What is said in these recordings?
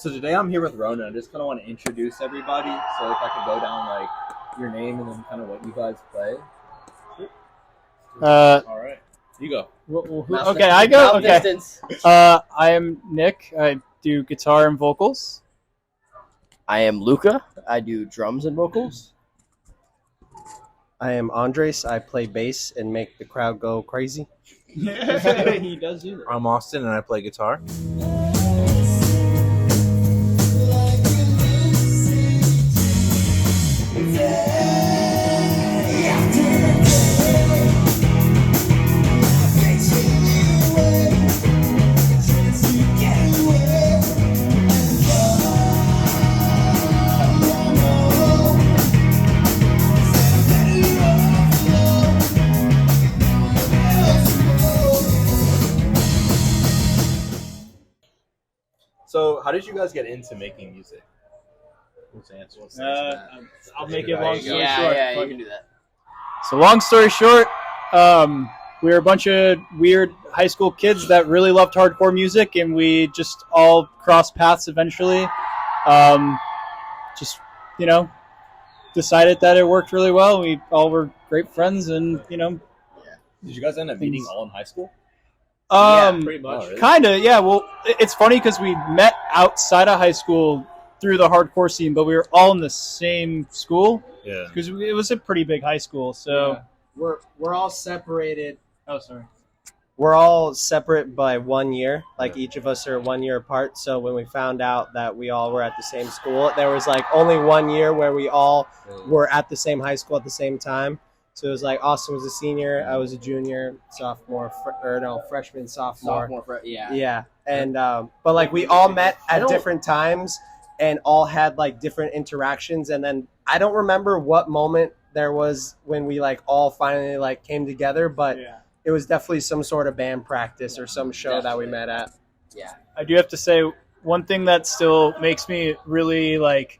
So today I'm here with Rohna. I just kind of want to introduce everybody. So if I could go down like your name and then kind of what you guys play. All right, you go. Okay, I go. Okay. Distance. I am Nick. I do guitar and vocals. I am Luca. I do drums and vocals. I am Andres. I play bass and make the crowd go crazy. He does do that. I'm Austin and I play guitar. So how did you guys get into making music? I'll make it long story Yeah, short. yeah, you can do that. So long story short, we were a bunch of weird high school kids that really loved hardcore music, and we just all crossed paths eventually. Just decided that it worked really well. We all were great friends, and Did you guys end up meeting all in high school? pretty much. Oh, really? Kind of, yeah. Well, it's funny because we met outside of high school through the hardcore scene, but we were all in the same school Yeah. because it was a pretty big high school. So, We're all separated. oh, sorry. We're all separate by 1 year. Like each of us are 1 year apart. So when we found out that we all were at the same school, there was like only 1 year where we all were at the same high school at the same time. So it was like Austin was a senior, I was a junior, freshman, sophomore. Yeah, and but like we all met at different times and all had like different interactions, and then I don't remember what moment there was when we like all finally like came together, but it was definitely some sort of band practice or some show that we met at. Yeah. I do have to say, one thing that still makes me really like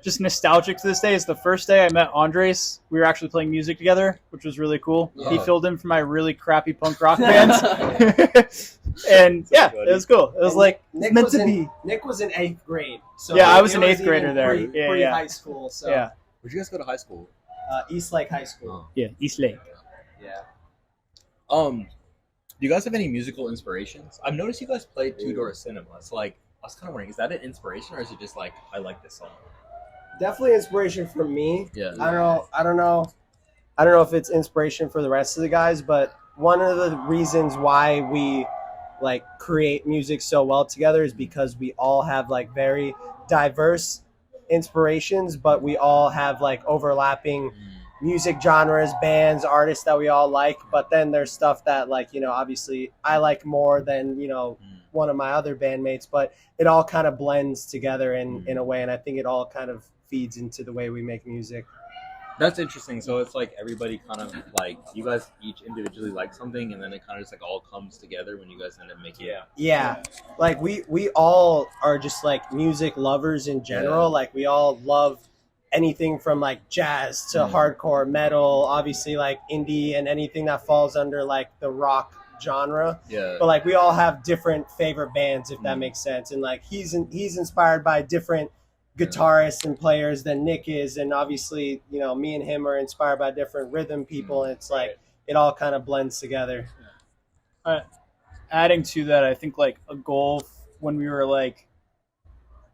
just nostalgic to this day is the first day I met Andres. We were actually playing music together, which was really cool. Yeah. He filled in for my really crappy punk rock bands. And yeah, it was cool. It was like Nick meant was to in, be. Nick was in 8th grade. So Yeah, I was it an 8th even grader there. Pre Yeah. high school. So Yeah, Where'd you guys go to high school? East Lake High School. yeah, East Lake. Yeah. Do you guys have any musical inspirations? I've noticed you guys played Two Door Cinema. So like, I was kind of wondering, is that an inspiration or is it just like I like this song? Definitely inspiration for me. Yeah. I don't know if it's inspiration for the rest of the guys, but one of the reasons why we like create music so well together is because we all have like very diverse inspirations, but we all have like overlapping music genres, bands, artists that we all like. But then there's stuff that like, obviously I like more than, one of my other bandmates, but it all kind of blends together in a way. And I think it all kind of feeds into the way we make music. That's interesting. So it's like everybody kind of like you guys each individually like something, and then it kind of just like all comes together when you guys end up making it. Yeah. Like we all are just like music lovers in general. Yeah. Like we all love anything from like jazz to hardcore, metal, obviously like indie and anything that falls under like the rock genre. Yeah. But like we all have different favorite bands, if that makes sense. And like he's inspired by different guitarists and players than Nick is, and obviously me and him are inspired by different rhythm people, and it's like it all kind of blends together. Adding to that, I think like a goal when we were like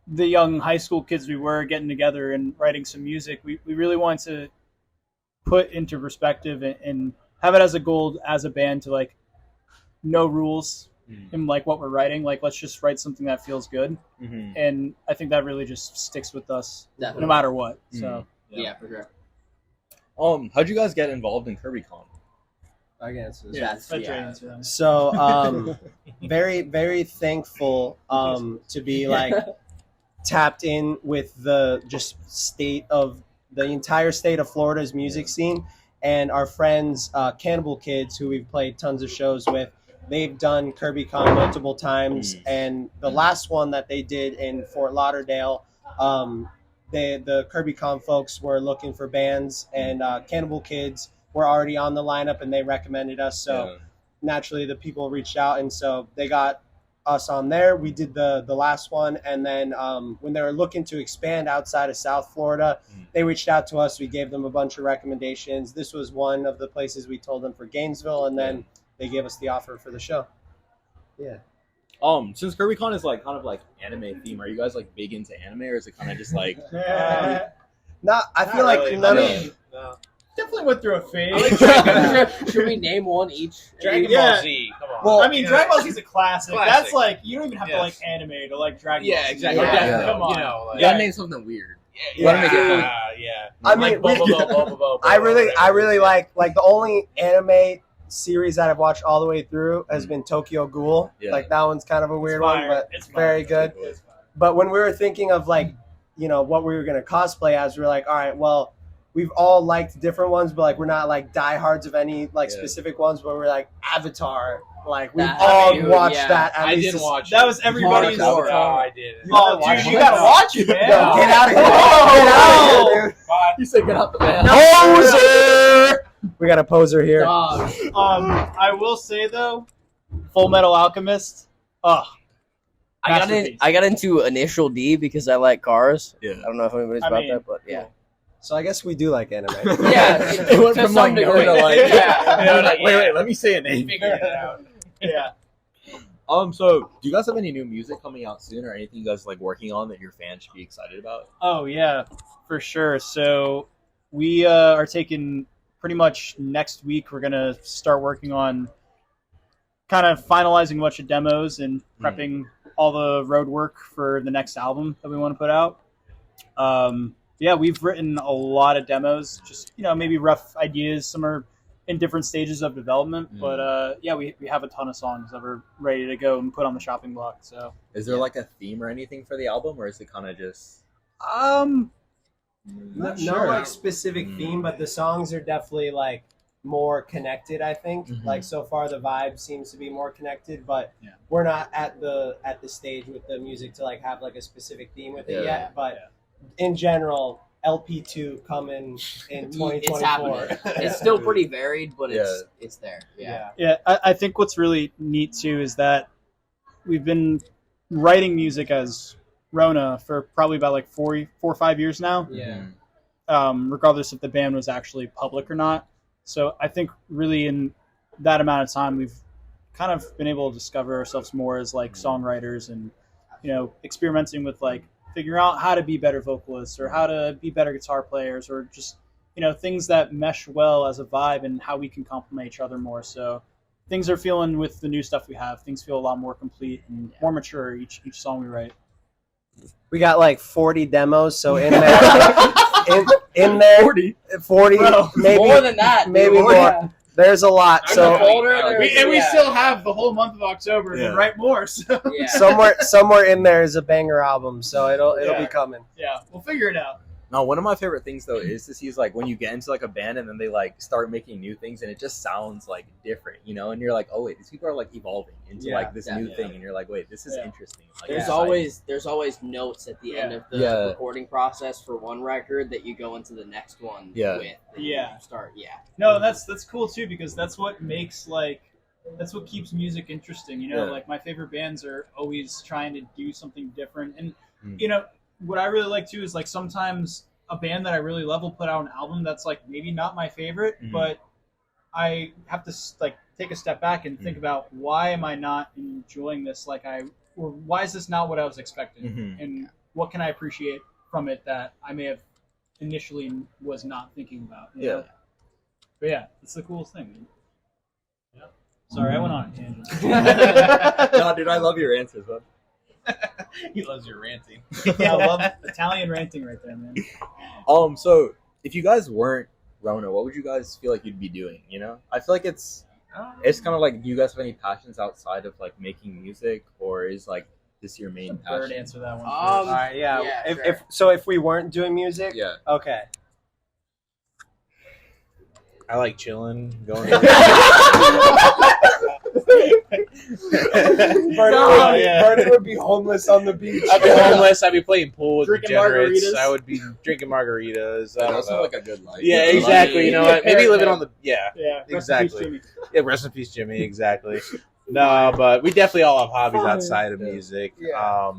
the young high school kids we were getting together and writing some music, we really wanted to put into perspective and have it as a goal as a band to like no rules in like what we're writing. Like, let's just write something that feels good. And I think that really just sticks with us no matter what. So Yeah, for sure. How'd you guys get involved in KirbyCon? I can answer this. Yeah. So very, very thankful to be like tapped in with the just state of the entire state of Florida's music scene, and our friends Cannibal Kids, who we've played tons of shows with. They've done KirbyCon multiple times, and the last one that they did in Fort Lauderdale, the KirbyCon folks were looking for bands, and Cannibal Kids were already on the lineup, and they recommended us. So naturally, the people reached out, and so they got us on there. We did the last one, and then when they were looking to expand outside of South Florida, they reached out to us. We gave them a bunch of recommendations. This was one of the places we told them for Gainesville, and then they gave us the offer for the show. Yeah. Since KirbyCon is like kind of like anime theme, are you guys like big into anime, or is it kind of just like? Not. I feel like really. none I of. mean, no. Definitely went through a phase. Should we name one each? Dragon Yeah. Ball Z. Come on. Well, I mean, You know, Dragon Ball Z is a classic. Classic. That's like you don't even have to Yes. like anime to like Dragon Ball Yeah, Z. exactly. Like, Yeah. Come on. You know, like, You gotta name something weird. yeah, gotta make it fun. yeah. I mean, I really like the only anime series that I've watched all the way through has been Tokyo Ghoul. Yeah. Like that one's kind of a weird one, but It's fire. very good. It's fire. But when we were thinking of like, what we were gonna cosplay as, we were like, all right, well, we've all liked different ones, but like we're not like diehards of any like specific ones. But we're like Avatar, like we've all watched that. At I least didn't watch That it. was everybody's. Watch Avatar. No, I didn't. Oh, dude, you gotta watch it, man. No, get out of here! Oh, Get out of here, dude! Bye. You said get out the van. Poser! We got a poser here. Dog. I will say though, Full Metal Alchemist. Oh, I got into Initial D because I like cars. Yeah. I don't know if anybody's I about mean, that, but yeah. So I guess we do like anime. Yeah, It went to from like some no degree. to like Yeah. wait, let me say a name. Figured it out. yeah. So do you guys have any new music coming out soon, or anything you guys like working on that your fans should be excited about? Oh yeah, for sure. So we are taking pretty much next week. We're gonna start working on kind of finalizing a bunch of demos and prepping all the road work for the next album that we want to put out. Yeah, we've written a lot of demos, just maybe rough ideas. Some are in different stages of development, but yeah, we have a ton of songs that are ready to go and put on the chopping block. So Is there like a theme or anything for the album, or is it kind of just? No sure. like specific theme, but the songs are definitely like more connected. I think like so far the vibe seems to be more connected, but we're not at the stage with the music to like have like a specific theme with it yet. But in general, LP2 coming in 2024. It's happening. It's still pretty varied, but it's there. yeah, I think what's really neat too is that we've been writing music as Rohna for probably about like 4 or 5 years now. Yeah. Regardless if the band was actually public or not. So I think really in that amount of time, we've kind of been able to discover ourselves more as like songwriters and, experimenting with like figuring out how to be better vocalists or how to be better guitar players or just, things that mesh well as a vibe and how we can complement each other more. So things are feeling with the new stuff we have, things feel a lot more complete and more mature each song we write. We got like 40 demos, so in there, in there, 40 Bro, maybe more than that. maybe dude. more. Yeah. There's a lot. I'm So the folder, And we yeah. still have the whole month of October to write more. So Yeah. somewhere in there is a banger album, so it'll be coming. yeah, we'll figure it out. No, one of my favorite things though is to see is like when you get into like a band and then they like start making new things and it just sounds like different, and you're like, oh wait, these people are like evolving into like this new thing, and you're like, wait, this is interesting. Like, There's always notes at the end of the recording process for one record that you go into the next one with. And you start. No, that's cool too because that's what makes that's what keeps music interesting. Like my favorite bands are always trying to do something different, and what I really like too is like sometimes a band that I really love will put out an album that's like maybe not my favorite, but I have to like take a step back and think about why am I not enjoying this or why is this not what I was expecting, and what can I appreciate from it that I may have initially was not thinking about. You know? But yeah, it's the coolest thing. Man. Yeah. Sorry, I went on a tangent. No, dude, I love your answers, bud. He loves your ranting. Yeah, I love Italian ranting right there, man. So if you guys weren't Rohna, what would you guys feel like you'd be doing? I feel like it's kind of like, do you guys have any passions outside of like making music, or is like this your main Bird passion? answer that one. All right, Yeah, if we weren't doing music, okay. I like chilling, going. Bernie would be homeless on the beach. I'd be homeless. I'd be playing pool with Drinking degenerates. margaritas. I would be drinking margaritas. I That don't also know. like a good life. Yeah, exactly. You know what? Maybe living on the Yeah, exactly. Jimmy. Yeah, rest in peace, Jimmy. Exactly. No, but we definitely all have hobbies outside of music. Yeah.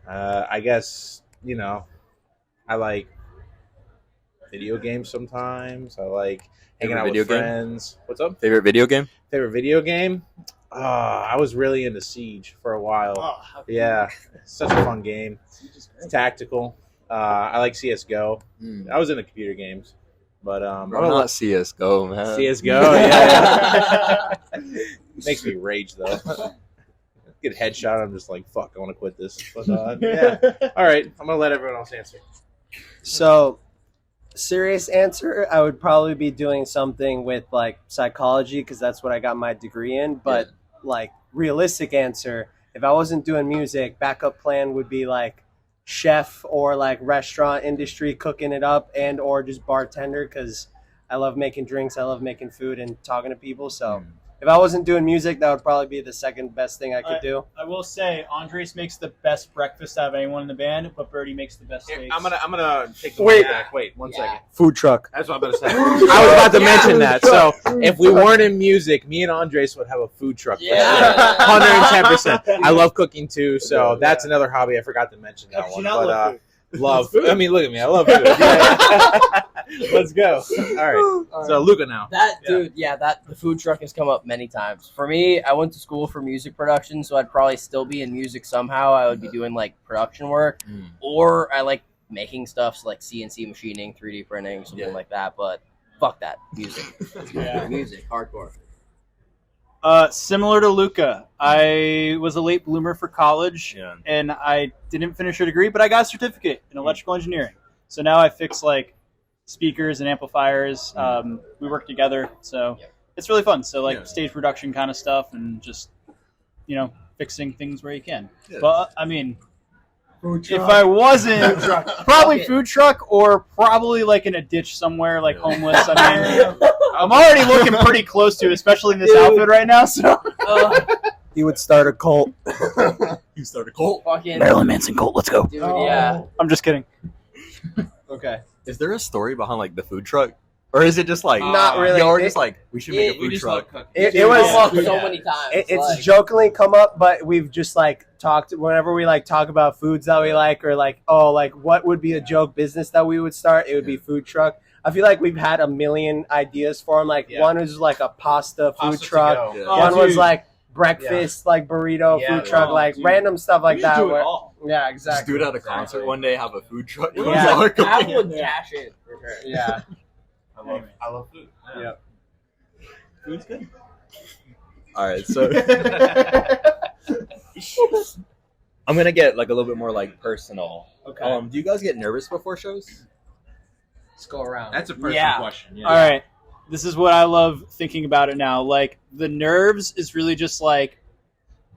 I guess, I like video games sometimes. I like hanging out with friends. What's up? Favorite video game? Favorite video game? I was really into Siege for a while. Yeah, such a fun game. It's tactical. I like CS:GO. I was into computer games, but I'm not CS:GO, man. CS:GO, yeah. Makes me rage though. Get a headshot. I'm just like, fuck. I want to quit this. But yeah. All right, I'm gonna let everyone else answer. So, serious answer, I would probably be doing something with like psychology because that's what I got my degree in. But like realistic answer, if I wasn't doing music, backup plan would be like chef or like restaurant industry, cooking it up, and or just bartender because I love making drinks, I love making food and talking to people. So if I wasn't doing music, that would probably be the second best thing I could do. I will say, Andres makes the best breakfast out of anyone in the band, but Birdie makes the best steaks. I'm gonna take the mic back. Wait, one second. Food truck. That's what I'm gonna say. I was about to mention that. So if we weren't in music, me and Andres would have a food truck. 110%. I love cooking too, so that's another hobby. I forgot to mention that one. But love. I mean, look at me. I love food. Yeah. Let's go. All right. So Luca now. The food truck has come up many times. For me, I went to school for music production, so I'd probably still be in music somehow. I would be doing like production work, or I like making stuff, so like CNC machining, 3D printing, something like that. But fuck that, music. Music, hardcore. Similar to Luca, I was a late bloomer for college, and I didn't finish a degree, but I got a certificate in electrical engineering. So now I fix like speakers and amplifiers. We work together, so it's really fun. So like stage production kind of stuff, and just fixing things where you can. But I mean, if I wasn't, probably food truck, or probably like in a ditch somewhere, like homeless. I mean, I'm already looking pretty close to it, especially in this outfit right now. So he would start a cult. You start a cult? Fucking Marilyn Manson cult. Let's go. dude, yeah. I'm just kidding. Okay. Is there a story behind like the food truck, or is it just like not really? Y'all are just like we should make a food truck. It was Come up so many times. It's jokingly come up, but we've just like talked whenever we like talk about foods that we like, or like what would be a joke business that we would start. It would be food truck. I feel like we've had a million ideas for them. Like one was like a pasta food truck. One was like breakfast, like burrito food truck, like random stuff like that. Do it all. Yeah, exactly. Just do it at a concert one day. Have a food truck. Yeah. I would dash it for sure. Yeah. I love food. Yeah. Food's good. All right, so I'm gonna get like a little bit more like personal. Okay. Do you guys get nervous before shows? Let's go around. That's a personal question. Yeah. All right. This is what I love thinking about it now. Like the nerves is really just like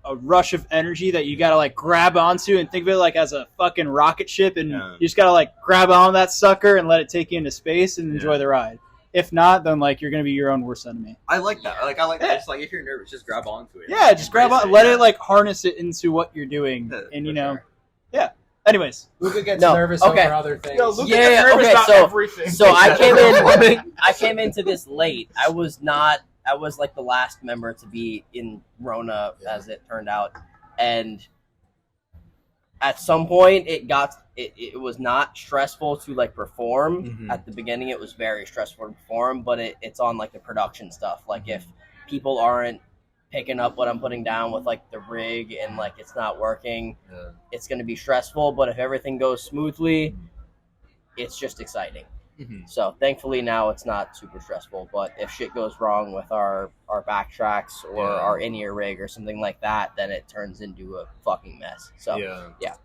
a rush of energy that you gotta like grab onto, and think of it like as a fucking rocket ship, and you just gotta like grab on that sucker and let it take you into space and enjoy the ride. If not, then like you're gonna be your own worst enemy. I like that. I like that. It's like if you're nervous, just grab onto it. Yeah, just grab on, let it like harness it into what you're doing, and yeah. Anyways, Luca gets nervous over other things. So I came into this late. I was like the last member to be in Rohna, as it turned out, and at some point it was not stressful to like perform. At the beginning it was very stressful to perform, but it's on like the production stuff. Like if people aren't picking up what I'm putting down with like the rig and like it's not working, it's going to be stressful. But if everything goes smoothly, it's just exciting. So thankfully now it's not super stressful. But if shit goes wrong with our backtracks or our in-ear rig or something like that, then it turns into a fucking mess. So yeah,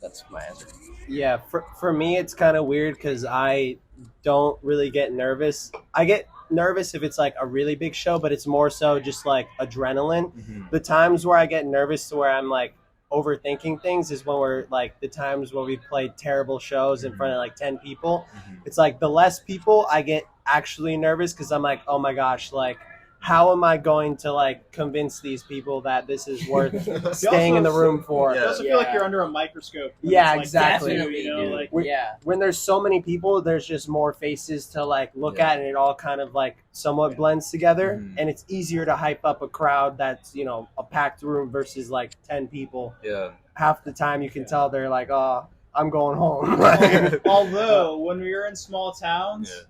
that's my answer. Yeah, for me it's kind of weird because I don't really get nervous. I get nervous if it's like a really big show, but it's more so just like adrenaline. The times where I get nervous to where I'm like overthinking things is when we're like the times where we play terrible shows in front of like 10 people. It's like the less people I get actually nervous because I'm like, oh my gosh, like how am I going to like convince these people that this is worth staying in the room for? You also feel like you're under a microscope. Yeah, It's, like, exactly. Definitely, You know, dude. like When there's so many people, there's just more faces to like look at, and it all kind of like somewhat blends together. Mhm. And it's easier to hype up a crowd that's, you know, a packed room versus like 10 people. Yeah. Half the time you can tell they're like, oh, I'm going home. although when we were in small towns,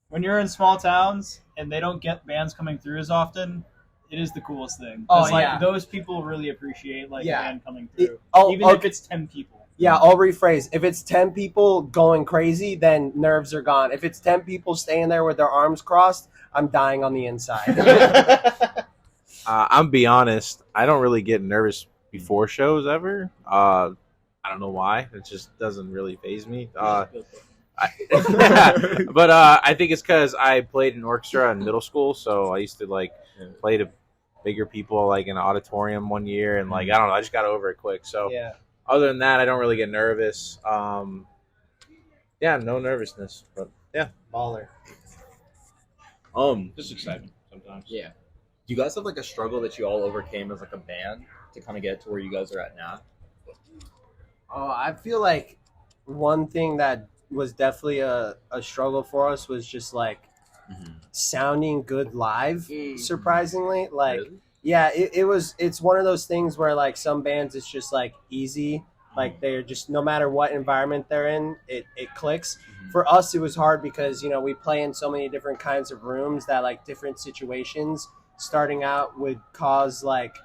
when you're in small towns and they don't get bands coming through as often, it is the coolest thing. 'Cause, Oh, like, yeah. those people really appreciate like Yeah. a band coming through, Oh, even if it's 10 people. Yeah, I'll rephrase. If it's 10 people going crazy, then nerves are gone. If it's 10 people staying there with their arms crossed, I'm dying on the inside. I'm be honest. I don't really get nervous before shows ever. I don't know why. It just doesn't really faze me. But I think it's because I played in orchestra in middle school, so I used to like play to bigger people, like in an auditorium one year, and like I don't know, I just got over it quick. So Yeah. other than that, I don't really get nervous. Yeah, no nervousness, but yeah, Baller. just excitement sometimes. Yeah. Do you guys have like a struggle that you all overcame as like a band to kind of get to where you guys are at now? Oh, I feel like one thing that was definitely a struggle for us was just like sounding good live, surprisingly. Like, Really? yeah, it's one of those things where like some bands it's just like easy. Like they're just, no matter what environment they're in, it clicks. For us, it was hard because, you know, we play in so many different kinds of rooms that like different situations starting out would cause like,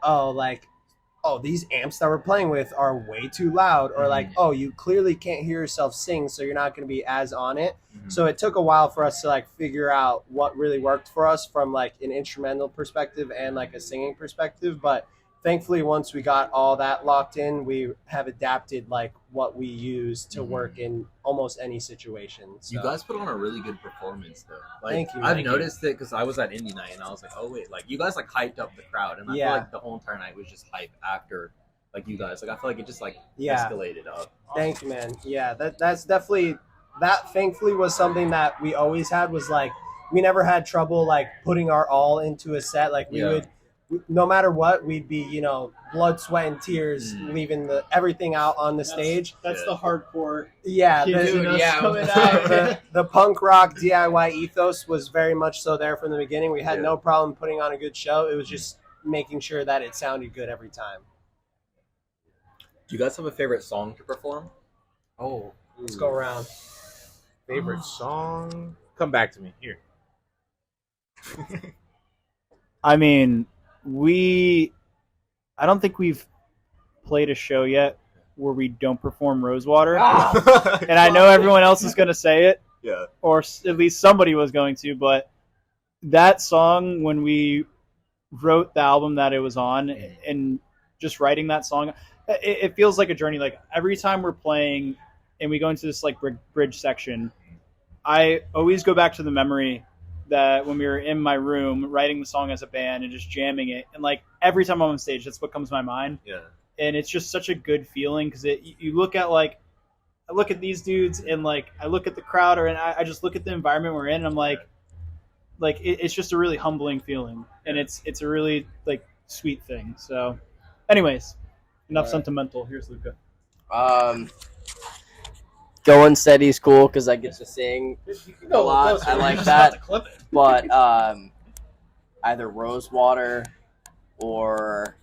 oh, these amps that we're playing with are way too loud, or like, oh, you clearly can't hear yourself sing, so you're not going to be as on it. So it took a while for us to like figure out what really worked for us from like an instrumental perspective and like a singing perspective. But thankfully, once we got all that locked in, we have adapted like what we use to work in almost any situation. So. You guys put on a really good performance, though. Like, Thank you. I've Thank noticed it because I was at indie night and I was like, oh wait, like you guys like hyped up the crowd, and I Yeah. feel like the whole entire night was just hype after like you guys. Like I feel like it just like Yeah. escalated up. Thank you, man. Yeah, that's definitely, that thankfully was something that we always had, was like we never had trouble like putting our all into a set. Like we would, no matter what, we'd be, you know, blood, sweat, and tears, leaving everything out on the stage. That's the hardcore. Yeah, kids in us coming out. the punk rock DIY ethos was very much so there from the beginning. We had Yeah. no problem putting on a good show. It was just making sure that it sounded good every time. Do you guys have a favorite song to perform? Oh, Let's go around. favorite song? Come back to me here. I mean, I don't think we've played a show yet where we don't perform Rosewater. And I know everyone else is going to say it, Yeah. or at least somebody was going to, but that song, when we wrote the album that it was on, and just writing that song, it feels like a journey. Like every time we're playing and we go into this like bridge section, I always go back to the memory that when we were in my room writing the song as a band and just jamming it, and like every time I'm on stage, that's what comes to my mind. Yeah. And it's just such a good feeling because you look at like, I look at these dudes and like I look at the crowd, and I just look at the environment we're in, and I'm like it's just a really humbling feeling, and it's a really like sweet thing. So, anyways, enough sentimental. Here's Luca. Going steady's cool because I get to sing a lot. I like that. But either Rosewater or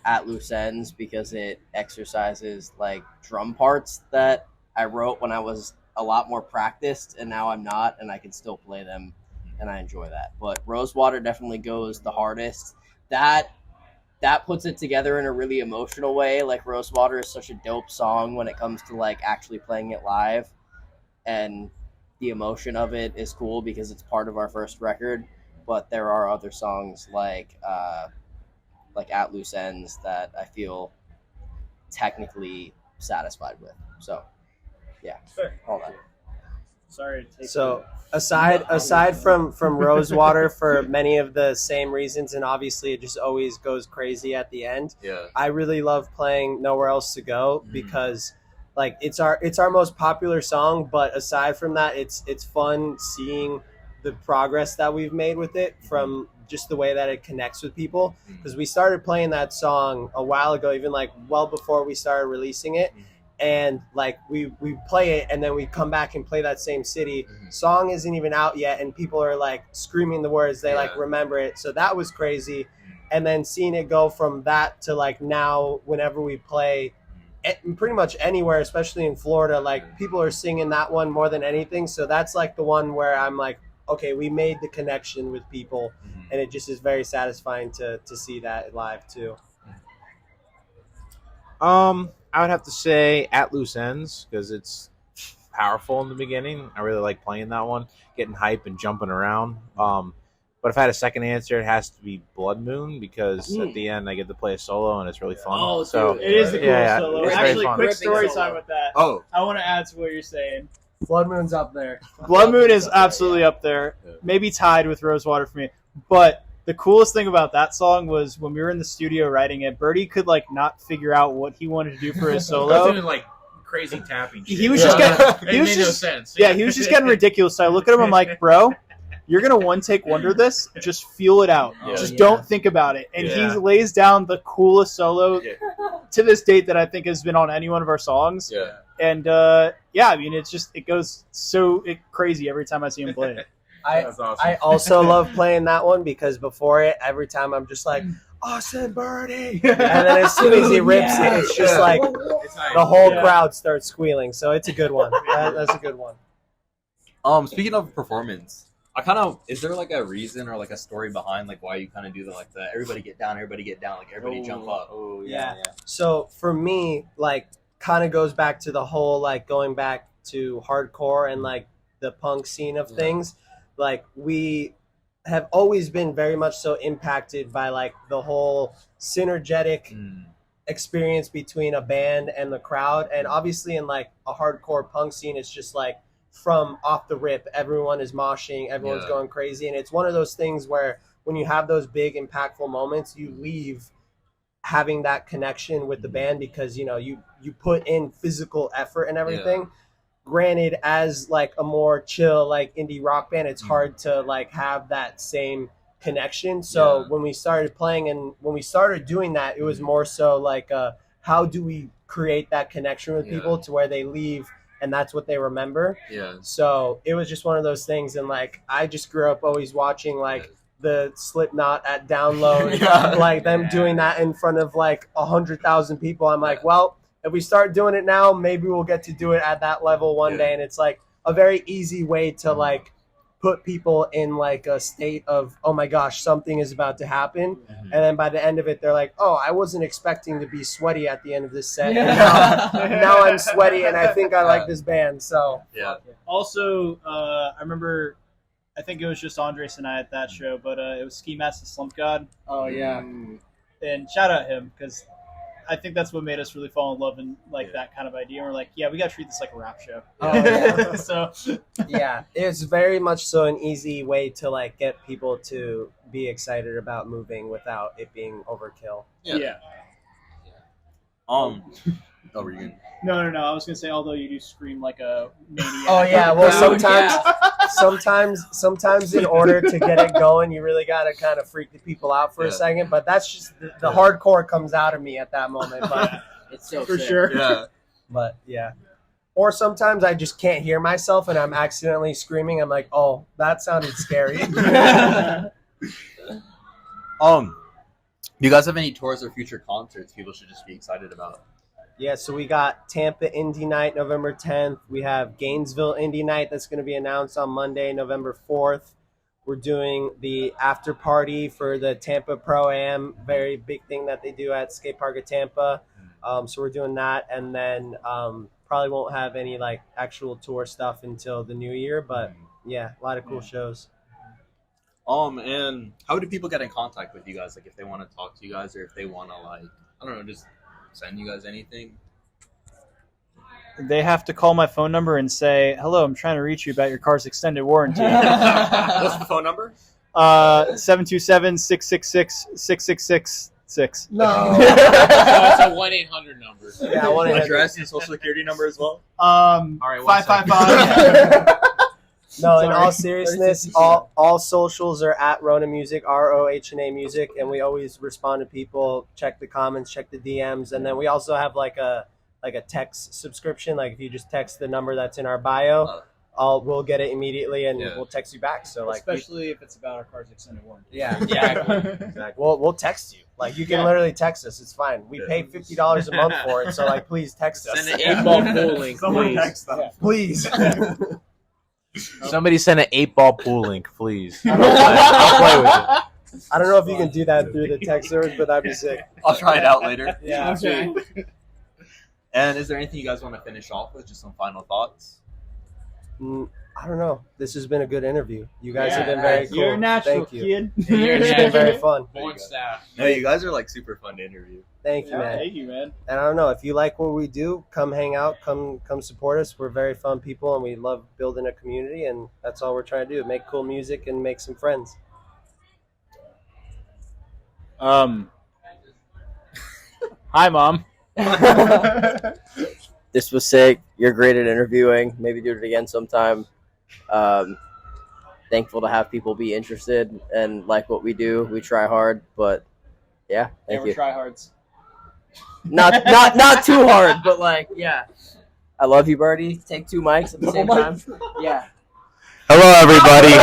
At Loose Ends, because it exercises like drum parts that I wrote when I was a lot more practiced, and now I'm not, and I can still play them, and I enjoy that. But Rosewater definitely goes the hardest. That puts it together in a really emotional way. Like Rosewater is such a dope song when it comes to like actually playing it live, and the emotion of it is cool because it's part of our first record. But there are other songs like At Loose Ends that I feel technically satisfied with. So yeah, all that. Sorry to take So aside from Rosewater, for many of the same reasons, and obviously it just always goes crazy at the end, Yeah. I really love playing Nowhere Else to Go because like it's our most popular song, but aside from that, it's fun seeing the progress that we've made with it from just the way that it connects with people. Because we started playing that song a while ago, even like well before we started releasing it. And like we play it and then we come back and play that same city. Song isn't even out yet and people are like screaming the words. They like remember it. So that was crazy. And then seeing it go from that to like now whenever we play pretty much anywhere, especially in Florida, like people are singing that one more than anything. So that's like the one where I'm like, okay, we made the connection with people, and it just is very satisfying to see that live too. I would have to say At Loose Ends because it's powerful in the beginning. I really like playing that one, getting hype and jumping around. But if I had a second answer, it has to be Blood Moon because at the end I get to play a solo and it's really fun. Oh, so dude, it is the coolest solo. it's Actually, very quick fun. story time with that. Oh, I want to add to what you're saying. Blood Moon's up there. Blood Moon is absolutely up there, maybe tied with Rosewater for me. But the coolest thing about that song was when we were in the studio writing it, Birdie could like not figure out what he wanted to do for his solo. Doing like crazy tapping shit. He was just getting, It made no sense. yeah, he was just getting ridiculous. So I look at him, I'm like, bro, you're gonna one take wonder this. Just feel it out. Yeah. Just don't think about it. And he Yeah. lays down the coolest solo Yeah. to this date that I think has been on any one of our songs. yeah. And yeah, I mean, it goes so crazy every time I see him play it. That's awesome. I also love playing that one because before it, every time I'm just like, Austin Birdie. And then as soon as he rips it, it's just like It's nice. the whole Yeah. crowd starts squealing. So it's a good one. That's a good one. Speaking of performance, is there like a reason or like a story behind like why you kind of do like the everybody get down, like everybody jump up? Oh Yeah. So for me, like, kind of goes back to the whole like going back to hardcore and like the punk scene of things. Like we have always been very much so impacted by like the whole synergetic experience between a band and the crowd. And obviously in like a hardcore punk scene, it's just like from off the rip, everyone is moshing, everyone's Yeah. going crazy. And it's one of those things where when you have those big impactful moments, you leave having that connection with the band because you know you put in physical effort and everything. Granted, as like a more chill like indie rock band, it's hard to like have that same connection. So Yeah. when we started playing and when we started doing that, it was more so like how do we create that connection with people to where they leave and that's what they remember. Yeah. So it was just one of those things. And like I just grew up always watching like the Slipknot at Download, like them doing that in front of like 100,000 people. I'm like, well, if we start doing it now, maybe we'll get to do it at that level one day. And it's like a very easy way to like put people in like a state of, oh my gosh, something is about to happen. And then by the end of it, they're like, oh, I wasn't expecting to be sweaty at the end of this set. And now I'm sweaty and I think I like this band. So Yeah. Also, I remember, I think it was just Andres and I at that show, but it was Ski Mask the Slump God. oh yeah. And shout out him because I think that's what made us really fall in love in like that kind of idea. And we're like, yeah, we got to treat this like a rap show. Oh, yeah. So Yeah, it's very much so an easy way to like get people to be excited about moving without it being overkill. yeah. Oh, were you gonna? No. I was gonna say, although you do scream like a maniac. Oh yeah, well Crowd, sometimes in order to get it going, you really gotta kind of freak the people out for a second. But that's just the hardcore comes out of me at that moment. But It's so for sick. sure. Yeah. but yeah. Or sometimes I just can't hear myself and I'm accidentally screaming. I'm like, oh, that sounded scary. Do you guys have any tours or future concerts people should just be excited about? Yeah, so we got Tampa Indie Night November 10th. We have Gainesville Indie Night that's going to be announced on Monday, November 4th. We're doing the after party for the Tampa Pro-Am, very big thing that they do at Skate Park at Tampa. So we're doing that, and then probably won't have any like actual tour stuff until the new year. But yeah, a lot of cool shows. And how do people get in contact with you guys? Like, if they want to talk to you guys, or if they want to, like, I don't know, just send you guys anything. They have to call my phone number and say, hello, I'm trying to reach you about your car's extended warranty. What's the phone number? 727-666-6666. No. It's a 1-800 number. Yeah, I want to Address and social security number as well. right, 555. No, in Sorry. all seriousness, all socials are at Rohna Music, ROHNA Music, and we always respond to people. Check the comments, check the DMs, and then we also have like a text subscription. Like if you just text the number that's in our bio, we'll get it immediately and we'll text you back. So like, Especially if it's about our car's extended warranty. yeah, Exactly. we'll text you. Like you can literally text us. It's fine. We pay $50 a month for it. So like, please text us. Send an 8-ball pool link, Someone please. text them. Please. Somebody send an 8-ball pool link, please. I'll play with it. I don't know if you can do that through the text service, but that'd be sick. I'll try it out later. Yeah. Okay. And is there anything you guys want to finish off with? Just some final thoughts? I don't know. This has been a good interview. You guys have been Yeah, very cool. You're a natural, Thank you. kid. It's been very fun. Born staff. No, you guys are like super fun to interview. Thank you, Yeah, man. thank you, man. And I don't know if you like what we do, come hang out, come support us. We're very fun people, and we love building a community, and that's all we're trying to do: make cool music and make some friends. Hi, Mom. This was sick. You're great at interviewing. Maybe do it again sometime. Thankful to have people be interested and like what we do. We try hard, but yeah, thank you. tryhards. Not too hard, but like yeah. I love you, Birdie. Take 2 mics at the same time. Yeah. Hello, everybody.